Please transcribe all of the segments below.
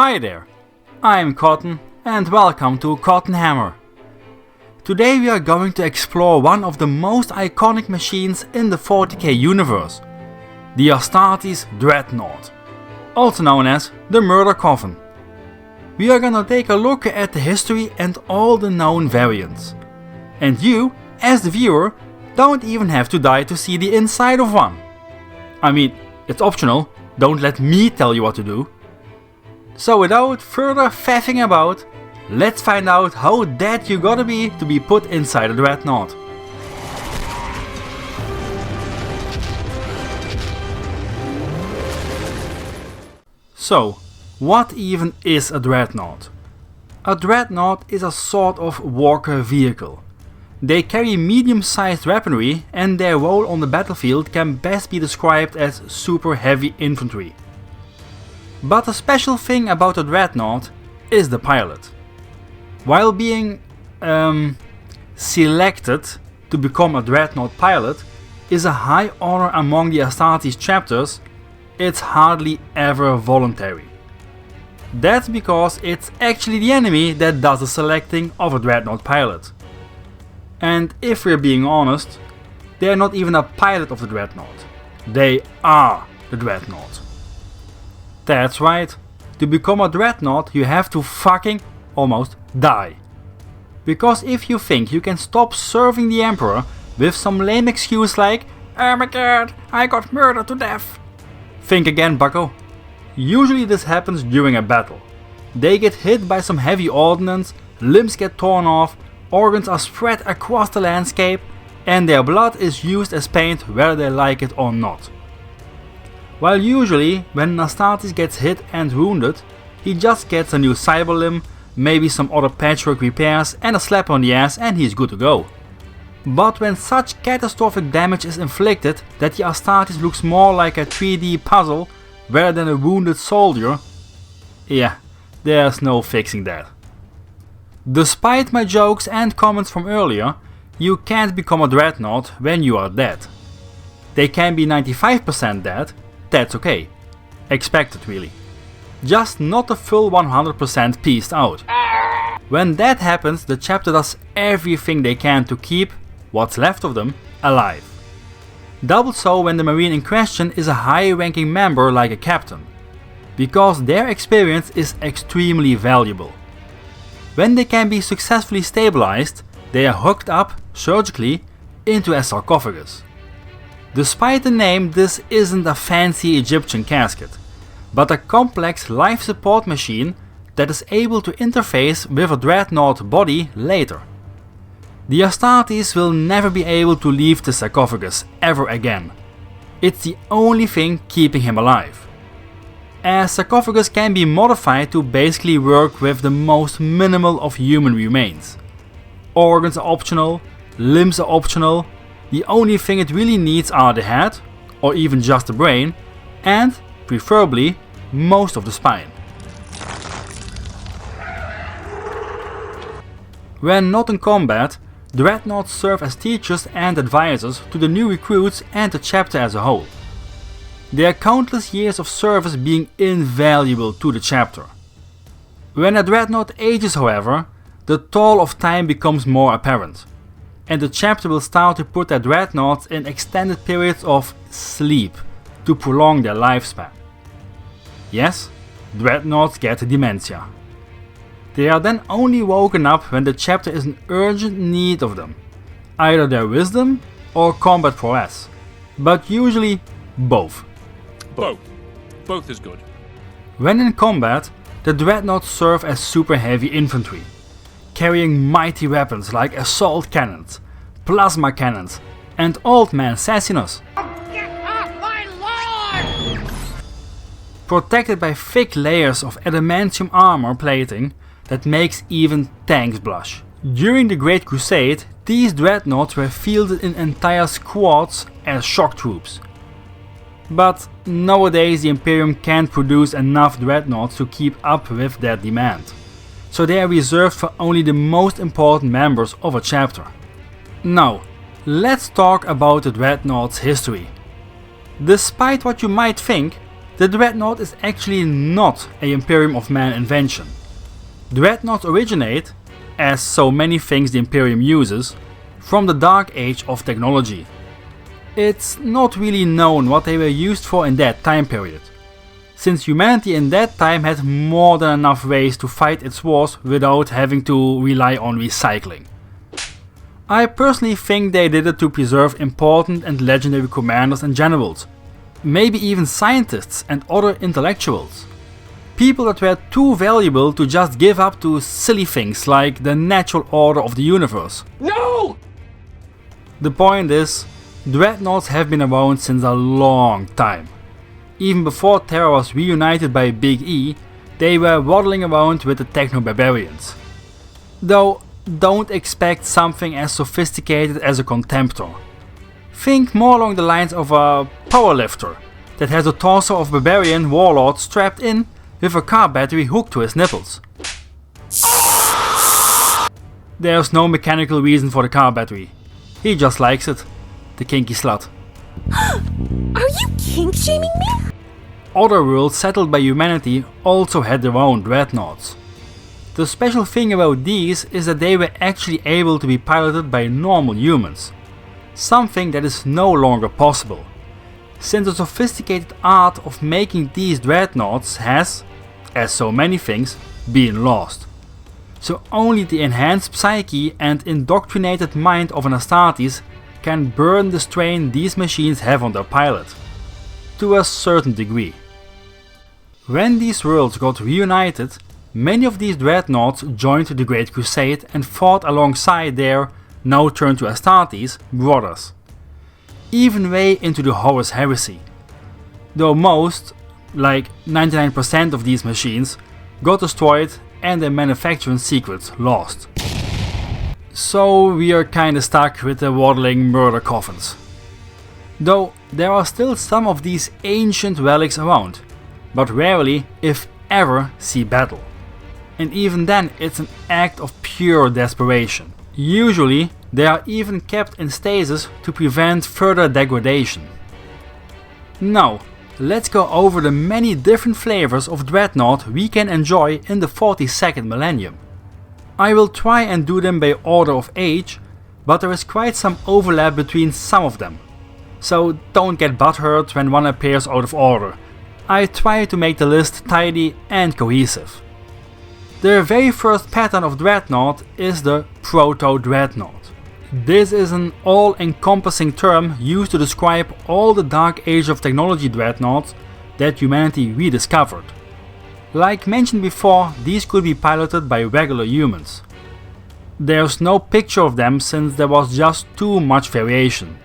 Hi there, I'm Cotton and welcome to Cotton Hammer. Today we are going to explore one of the most iconic machines in the 40K universe, the Astartes Dreadnought, also known as the Murder Coffin. We are gonna take a look at the history and all the known variants. And you, as the viewer, don't even have to die to see the inside of one. I mean, it's optional, don't let me tell you what to do. So without further faffing about, let's find out how dead you gotta be to be put inside a Dreadnought. So, what even is a Dreadnought? A Dreadnought is a sort of worker vehicle. They carry medium-sized weaponry and their role on the battlefield can best be described as super heavy infantry. But the special thing about a Dreadnought is the pilot. While being selected to become a Dreadnought pilot is a high honor among the Astartes chapters, it's hardly ever voluntary. That's because it's actually the enemy that does the selecting of a Dreadnought pilot. And if we're being honest, they're not even a pilot of the Dreadnought. They are the Dreadnought. That's right, to become a Dreadnought you have to fucking almost die. Because if you think you can stop serving the Emperor with some lame excuse like "Oh my god, I got murdered to death," think again, bucko. Usually this happens during a battle. They get hit by some heavy ordnance, limbs get torn off, organs are spread across the landscape, and their blood is used as paint whether they like it or not. While usually when an Astartes gets hit and wounded, he just gets a new cyber limb, maybe some other patchwork repairs and a slap on the ass and he's good to go. But when such catastrophic damage is inflicted that the Astartes looks more like a 3D puzzle rather than a wounded soldier, yeah, there's no fixing that. Despite my jokes and comments from earlier, you can't become a Dreadnought when you are dead. They can be 95% dead, that's okay. Expected really. Just not a full 100% pieced out. When that happens, the chapter does everything they can to keep what's left of them alive. Double so when the marine in question is a high ranking member like a captain, because their experience is extremely valuable. When they can be successfully stabilized, they are hooked up surgically into a sarcophagus. Despite the name, this isn't a fancy Egyptian casket, but a complex life support machine that is able to interface with a Dreadnought body later. The Astartes will never be able to leave the sarcophagus ever again. It's the only thing keeping him alive. A sarcophagus can be modified to basically work with the most minimal of human remains. Organs are optional, limbs are optional, the only thing it really needs are the head, or even just the brain, and, preferably, most of the spine. When not in combat, Dreadnoughts serve as teachers and advisors to the new recruits and the chapter as a whole. Their countless years of service being invaluable to the chapter. When a Dreadnought ages, however, the toll of time becomes more apparent, and the chapter will start to put their Dreadnoughts in extended periods of sleep to prolong their lifespan. Yes, Dreadnoughts get dementia. They are then only woken up when the chapter is in urgent need of them, either their wisdom or combat prowess, but usually both. Both is good. When in combat, the Dreadnoughts serve as super heavy infantry, carrying mighty weapons like assault cannons, plasma cannons, and old man sassiness. Get off my lawn! Protected by thick layers of adamantium armor plating that makes even tanks blush. During the Great Crusade, these Dreadnoughts were fielded in entire squads as shock troops. But nowadays the Imperium can't produce enough Dreadnoughts to keep up with that demand, so they are reserved for only the most important members of a chapter. Now, let's talk about the Dreadnought's history. Despite what you might think, The Dreadnought is actually not a Imperium of Man invention. Dreadnoughts originate, as so many things the Imperium uses, from the Dark Age of technology. It's not really known what they were used for in that time period, since humanity in that time had more than enough ways to fight its wars without having to rely on recycling. I personally think they did it to preserve important and legendary commanders and generals, maybe even scientists and other intellectuals. People that were too valuable to just give up to silly things like the natural order of the universe. No! The point is, Dreadnoughts have been around since a long time. Even before Terra was reunited by Big E, they were waddling around with the Techno-Barbarians. Though, don't expect something as sophisticated as a Contemptor. Think more along the lines of a powerlifter that has a torso of barbarian warlord strapped in with a car battery hooked to his nipples. There's no mechanical reason for the car battery. He just likes it, the kinky slut. Are you kink-shaming me? Other worlds settled by humanity also had their own Dreadnoughts. The special thing about these is that they were actually able to be piloted by normal humans, something that is no longer possible, since the sophisticated art of making these Dreadnoughts has, as so many things, been lost. So only the enhanced psyche and indoctrinated mind of an Astartes can burden the strain these machines have on their pilot, to a certain degree. When these worlds got reunited, many of these Dreadnoughts joined the Great Crusade and fought alongside their, now turned to Astartes, brothers, even way into the Horus Heresy. Though most, like 99% of these machines, got destroyed and their manufacturing secrets lost. So we are kinda stuck with the waddling murder coffins. Though there are still some of these ancient relics around, but rarely, if ever, see battle. And even then it's an act of pure desperation. Usually they are even kept in stasis to prevent further degradation. Now, let's go over the many different flavors of Dreadnought we can enjoy in the 42nd millennium. I will try and do them by order of age, but there is quite some overlap between some of them. So don't get butthurt when one appears out of order. I try to make the list tidy and cohesive. The very first pattern of Dreadnought is the Proto-Dreadnought. This is an all-encompassing term used to describe all the Dark Age of technology Dreadnoughts that humanity rediscovered. Like mentioned before, these could be piloted by regular humans. There's no picture of them since there was just too much variation.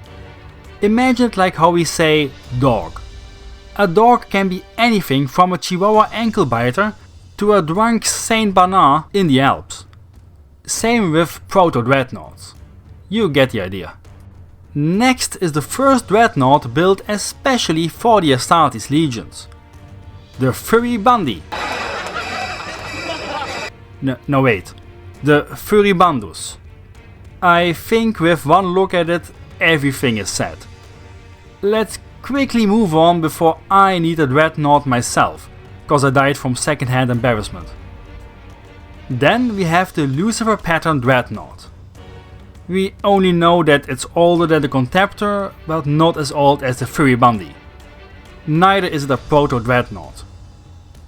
Imagine it like how we say dog. A dog can be anything from a Chihuahua ankle biter to a drunk Saint Bernard in the Alps. Same with Proto-Dreadnoughts. You get the idea. Next is the first Dreadnought built especially for the Astartes legions. The Furibandi. No wait, the Furibandus. I think with one look at it, everything is said. Let's quickly move on before I need a Dreadnought myself, cause I died from secondhand embarrassment. Then we have the Lucifer pattern Dreadnought. We only know that it's older than the Contemptor, but not as old as the Furibandi. Neither is it a Proto-Dreadnought.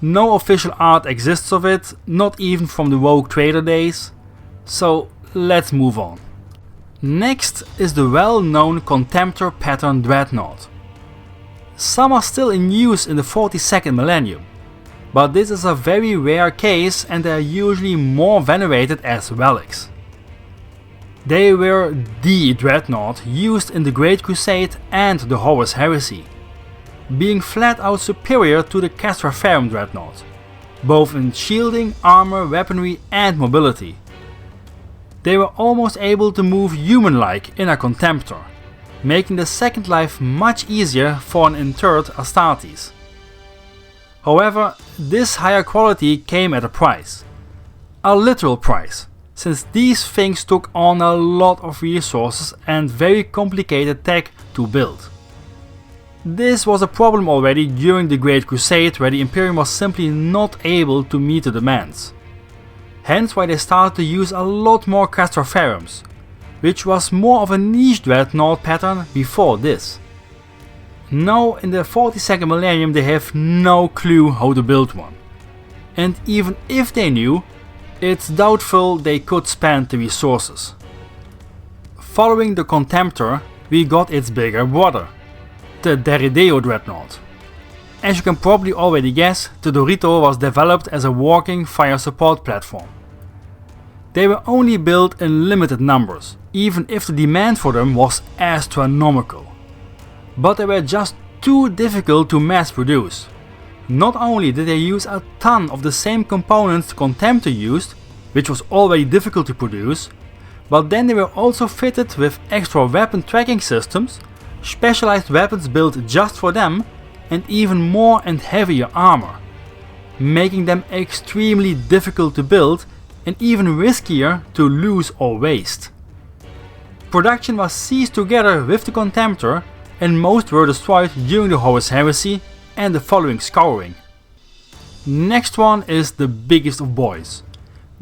No official art exists of it, not even from the Rogue Trader days, so let's move on. Next is the well-known Contemptor pattern Dreadnought. Some are still in use in the 42nd millennium, but this is a very rare case and they are usually more venerated as relics. They were the Dreadnought used in the Great Crusade and the Horus Heresy, being flat out superior to the Castraferum Dreadnought, both in shielding, armor, weaponry and mobility. They were almost able to move human-like in a Contemptor, making the second life much easier for an interred Astartes. However, this higher quality came at a price. A literal price, since these things took on a lot of resources and very complicated tech to build. This was a problem already during the Great Crusade, where the Imperium was simply not able to meet the demands. Hence why they started to use a lot more Castorpharums, which was more of a niche dreadnought pattern before this. Now in the 42nd millennium they have no clue how to build one. And even if they knew, it's doubtful they could spend the resources. Following the Contemptor, we got its bigger brother, the Derideo Dreadnought. As you can probably already guess, the Dorito was developed as a walking fire support platform. They were only built in limited numbers, even if the demand for them was astronomical. But they were just too difficult to mass produce. Not only did they use a ton of the same components the Contemptor used, which was already difficult to produce, but then they were also fitted with extra weapon tracking systems, specialized weapons built just for them, and even more and heavier armor, making them extremely difficult to build and even riskier to lose or waste. Production was ceased together with the Contemptor, and most were destroyed during the Horus Heresy and the following scouring. Next one is the biggest of boys,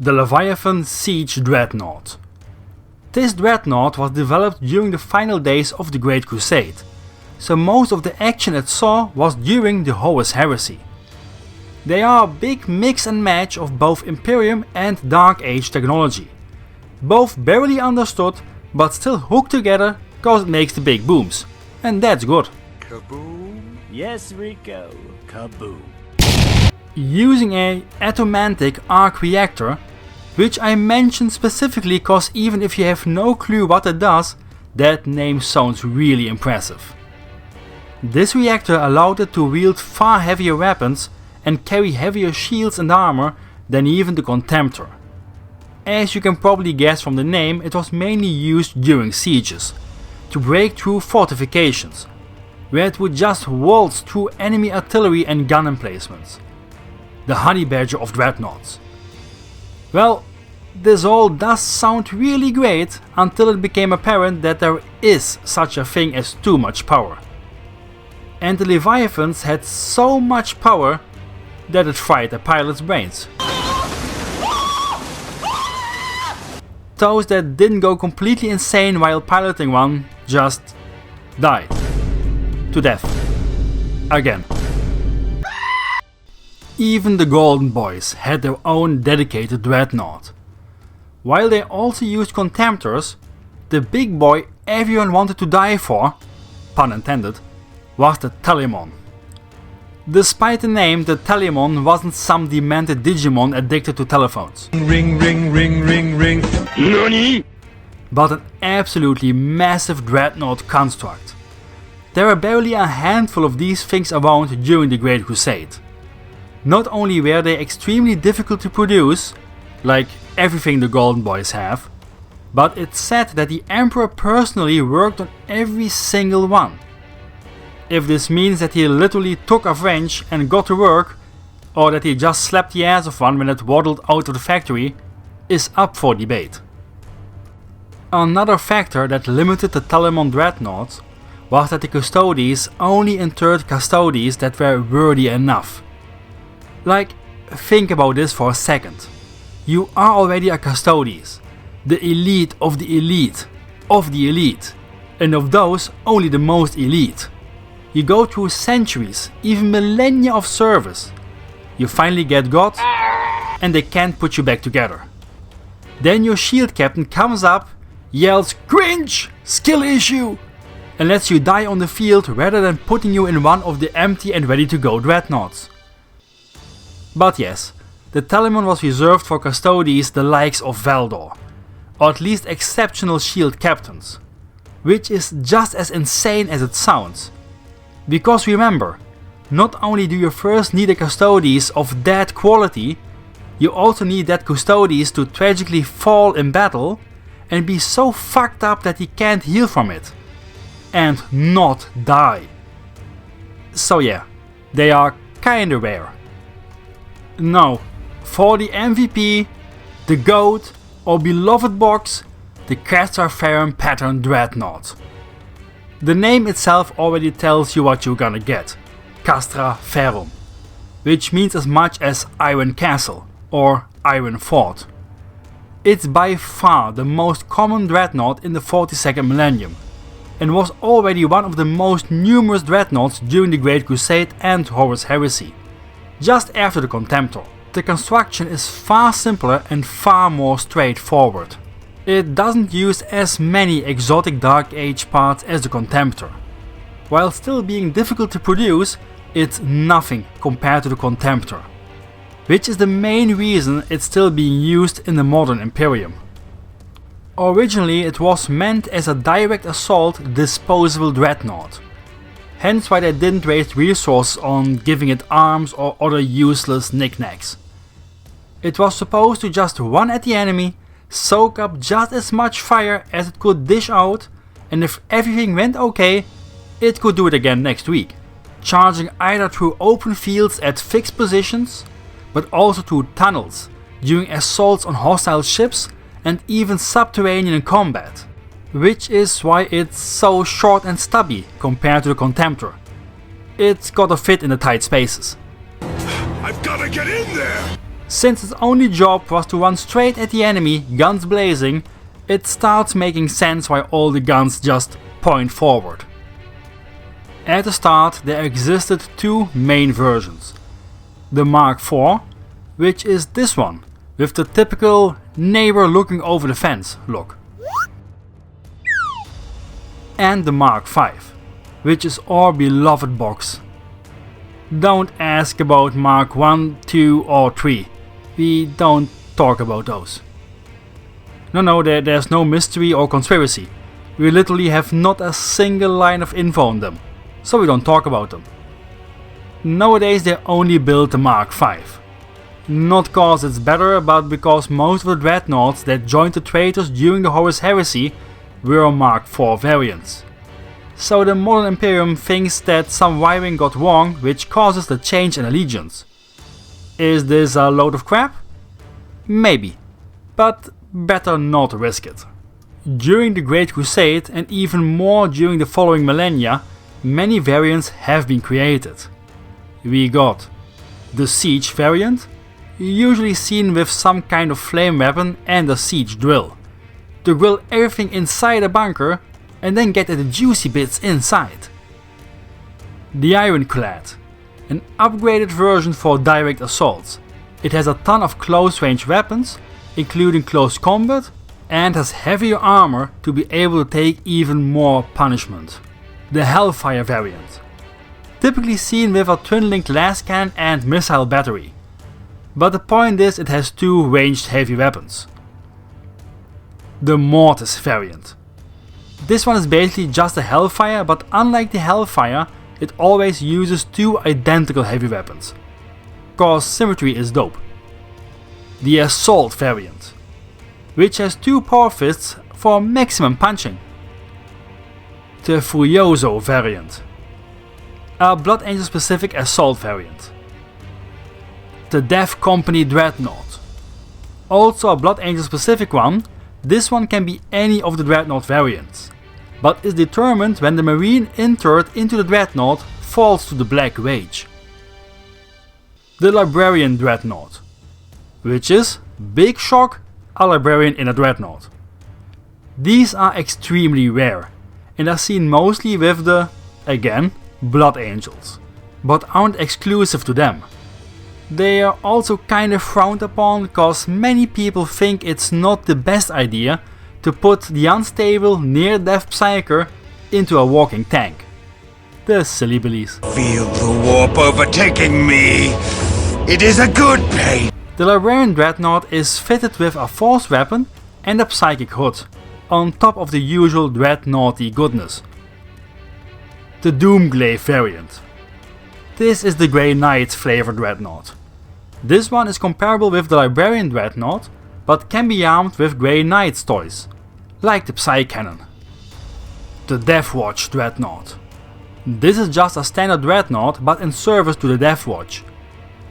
the Leviathan Siege Dreadnought. This dreadnought was developed during the final days of the Great Crusade, so most of the action it saw was during the Horus Heresy. They are a big mix and match of both Imperium and Dark Age technology, both barely understood but still hooked together cause it makes the big booms, and that's good. Kaboom! Yes, Rico, kaboom. Using a atomantic arc reactor, which I mention specifically cause even if you have no clue what it does, that name sounds really impressive. This reactor allowed it to wield far heavier weapons and carry heavier shields and armor than even the Contemptor. As you can probably guess from the name, it was mainly used during sieges, to break through fortifications, where it would just waltz through enemy artillery and gun emplacements. The honey badger of dreadnoughts. Well, this all does sound really great until it became apparent that there is such a thing as too much power. And the Leviathans had so much power that it fried the pilot's brains. Those that didn't go completely insane while piloting one just died. To death. Again. Even the Golden Boys had their own dedicated dreadnought. While they also used Contemptors, the big boy everyone wanted to die for, pun intended, was the Telemon. Despite the name, the Telemon wasn't some demented Digimon addicted to telephones. Ring, ring, ring, ring, ring. NANI? But an absolutely massive dreadnought construct. There were barely a handful of these things around during the Great Crusade. Not only were they extremely difficult to produce, like everything the Golden Boys have, but it's said that the Emperor personally worked on every single one. If this means that he literally took a wrench and got to work, or that he just slapped the ass of one when it waddled out of the factory, is up for debate. Another factor that limited the Telemon dreadnoughts was that the Custodes only interred Custodes that were worthy enough. Like, think about this for a second. You are already a Custodes, the elite of the elite, and of those only the most elite. You go through centuries, even millennia of service. You finally get got, and they can't put you back together. Then your shield captain comes up, yells "Cringe! Skill issue!" and lets you die on the field rather than putting you in one of the empty and ready to go dreadnoughts. But yes, the Telemon was reserved for Custodes the likes of Valdor, or at least exceptional shield captains, which is just as insane as it sounds. Because remember, not only do you first need a Custodes of that quality, you also need that Custodes to tragically fall in battle and be so fucked up that he can't heal from it. And not die. So yeah, they are kinda rare. Now, for the MVP, the GOAT or beloved box, the Castorpharum pattern dreadnought. The name itself already tells you what you're gonna get, Castra Ferrum, which means as much as Iron Castle or Iron Fort. It's by far the most common dreadnought in the 42nd millennium, and was already one of the most numerous dreadnoughts during the Great Crusade and Horus Heresy, just after the Contemptor. The construction is far simpler and far more straightforward. It doesn't use as many exotic Dark Age parts as the Contemptor. While still being difficult to produce, it's nothing compared to the Contemptor, which is the main reason it's still being used in the modern Imperium. Originally it was meant as a direct assault disposable dreadnought, hence why they didn't waste resources on giving it arms or other useless knickknacks. It was supposed to just run at the enemy, soak up just as much fire as it could dish out, and if everything went okay, it could do it again next week, charging either through open fields at fixed positions, but also through tunnels during assaults on hostile ships and even subterranean combat, which is why it's so short and stubby compared to the Contemptor. It's gotta fit in the tight spaces. I've gotta get in there! Since its only job was to run straight at the enemy, guns blazing, it starts making sense why all the guns just point forward. At the start there existed two main versions. The Mark IV, which is this one, with the typical neighbor looking over the fence look. And the Mark V, which is our beloved box. Don't ask about Mark 1, 2 or 3. We don't talk about those. No, there's no mystery or conspiracy. We literally have not a single line of info on them, so we don't talk about them. Nowadays they only build the Mark V. Not cause it's better, but because most of the dreadnoughts that joined the traitors during the Horus Heresy were Mark IV variants. So the modern Imperium thinks that some wiring got wrong, which causes the change in allegiance. Is this a load of crap? Maybe, but better not risk it. During the Great Crusade and even more during the following millennia, many variants have been created. We got the Siege variant, usually seen with some kind of flame weapon and a siege drill, to grill everything inside a bunker and then get at the juicy bits inside. The Ironclad, an upgraded version for direct assaults. It has a ton of close range weapons, including close combat, and has heavier armor to be able to take even more punishment. The Hellfire variant, typically seen with a twin-linked lascannon and missile battery, but the point is it has two ranged heavy weapons. The Mortis variant. This one is basically just a Hellfire, but unlike the Hellfire, it always uses two identical heavy weapons, cause symmetry is dope. The Assault variant, which has two power fists for maximum punching. The Furioso variant, a Blood Angel specific assault variant. The Death Company Dreadnought, also a Blood Angel specific one. This one can be any of the Dreadnought variants, but is determined when the Marine entered into the Dreadnought falls to the Black Rage. The Librarian Dreadnought, which is, big shock, a Librarian in a Dreadnought. These are extremely rare and are seen mostly with the, again, Blood Angels, but aren't exclusive to them. They are also kinda frowned upon cause many people think it's not the best idea to put the unstable near-death Psyker into a walking tank. The silly billies. Feel the warp overtaking me. It is a good pain. The Librarian Dreadnought is fitted with a force weapon and a psychic hood, on top of the usual Dreadnoughty goodness. The Doomglaive variant. This is the Grey Knight flavored Dreadnought. This one is comparable with the Librarian Dreadnought, but can be armed with Grey Knight's toys, like the Psy Cannon. The Deathwatch Dreadnought. This is just a standard Dreadnought, but in service to the Deathwatch.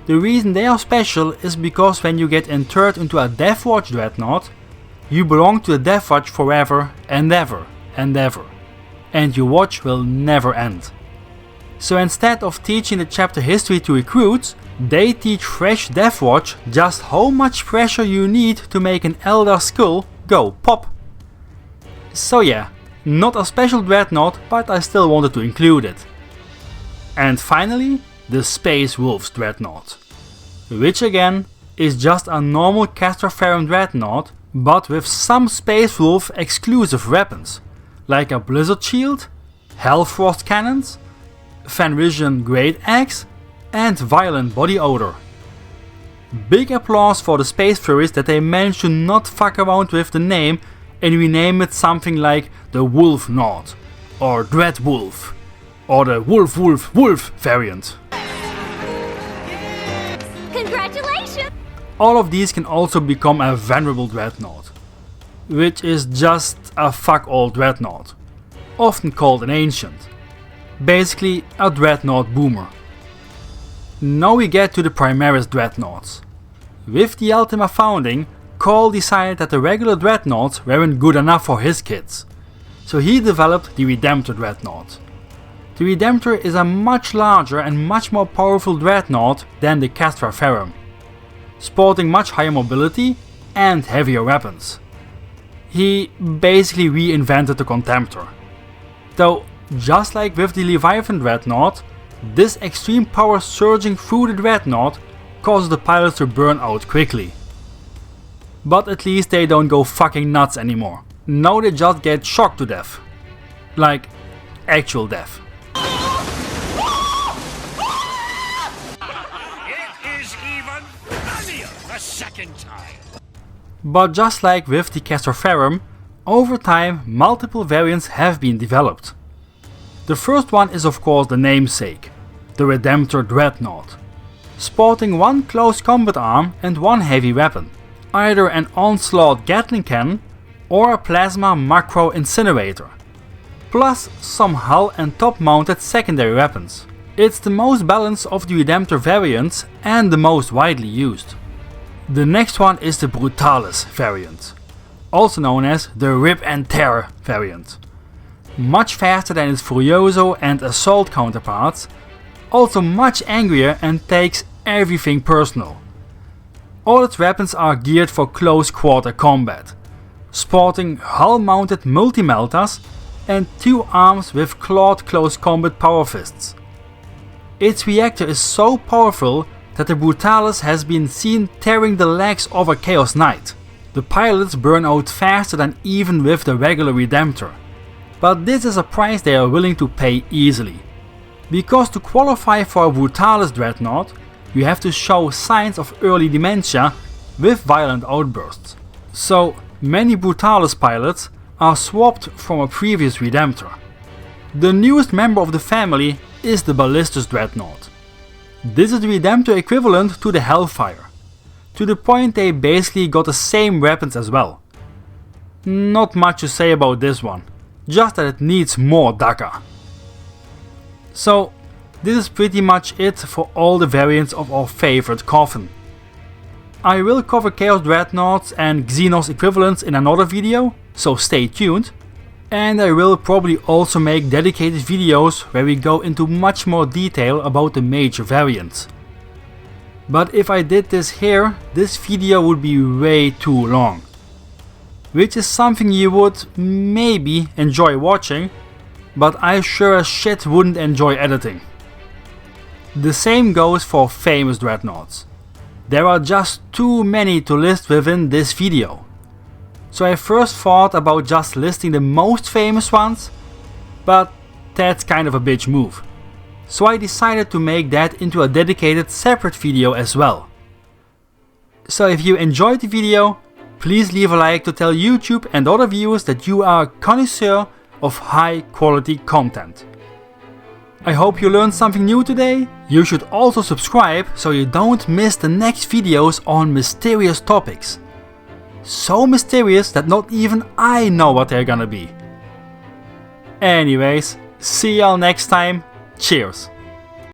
The reason they are special is because when you get interred into a Deathwatch Dreadnought, you belong to the Deathwatch forever and ever and ever. and your watch will never end. So instead of teaching the chapter history to recruits, they teach fresh Deathwatch just how much pressure you need to make an Eldar skull go pop. So yeah, not a special Dreadnought, but I still wanted to include it. And finally, the Space Wolves Dreadnought, which again is just a normal Castraferum Dreadnought, but with some Space Wolf exclusive weapons, like a Blizzard Shield, Hellfrost Cannons, Fenrisian Great Axe and Violent Body Odor. Big applause for the Space Furies that they managed to not fuck around with the name and rename it something like the Wolf Knot, or Dread Wolf, or the Wolf Wolf Wolf variant. Congratulations! All of these can also become a Venerable Dreadnought, which is just a fuck all Dreadnought, often called an Ancient. Basically a Dreadnought boomer. Now we get to the Primaris Dreadnoughts. With the Ultima founding, Cole decided that the regular Dreadnoughts weren't good enough for his kids, so he developed the Redemptor Dreadnought. The Redemptor is a much larger and much more powerful Dreadnought than the Castraferum, sporting much higher mobility and heavier weapons. He basically reinvented the Contemptor. Though, just like with the Leviathan Dreadnought, this extreme power surging through the Dreadnought causes the pilots to burn out quickly. But at least they don't go fucking nuts anymore. Now they just get shocked to death. Like, actual death. It is even funnier the second time. But just like with the Castraferum, over time multiple variants have been developed. The first one is of course the namesake, the Redemptor Dreadnought, sporting one close combat arm and one heavy weapon, either an Onslaught Gatling cannon or a Plasma Macro Incinerator, plus some hull and top mounted secondary weapons. It's the most balanced of the Redemptor variants and the most widely used. The next one is the Brutalis variant, also known as the Rip and Tear variant. Much faster than its Furioso and Assault counterparts, also much angrier and takes everything personal. All its weapons are geared for close quarter combat, sporting hull mounted multi-meltas and two arms with clawed close combat power fists. Its reactor is so powerful that the Brutalis has been seen tearing the legs of a Chaos Knight. The pilots burn out faster than even with the regular Redemptor, but this is a price they are willing to pay easily. Because to qualify for a Brutalis Dreadnought, you have to show signs of early dementia with violent outbursts. So many Brutalis pilots are swapped from a previous Redemptor. The newest member of the family is the Ballistus Dreadnought. This is the Redemptor equivalent to the Hellfire, to the point they basically got the same weapons as well. Not much to say about this one, just that it needs more Daka. So this is pretty much it for all the variants of our favorite coffin. I will cover Chaos Dreadnoughts and Xenos equivalents in another video, so stay tuned. And I will probably also make dedicated videos where we go into much more detail about the major variants. But if I did this here, this video would be way too long. Which is something you would maybe enjoy watching, but I sure as shit wouldn't enjoy editing. The same goes for famous Dreadnoughts. There are just too many to list within this video. So I first thought about just listing the most famous ones, but that's kind of a bitch move. So I decided to make that into a dedicated separate video as well. So if you enjoyed the video, please leave a like to tell YouTube and other viewers that you are a connoisseur of high quality content. I hope you learned something new today. You should also subscribe so you don't miss the next videos on mysterious topics. So mysterious that not even I know what they're gonna be. Anyways, see y'all next time. Cheers.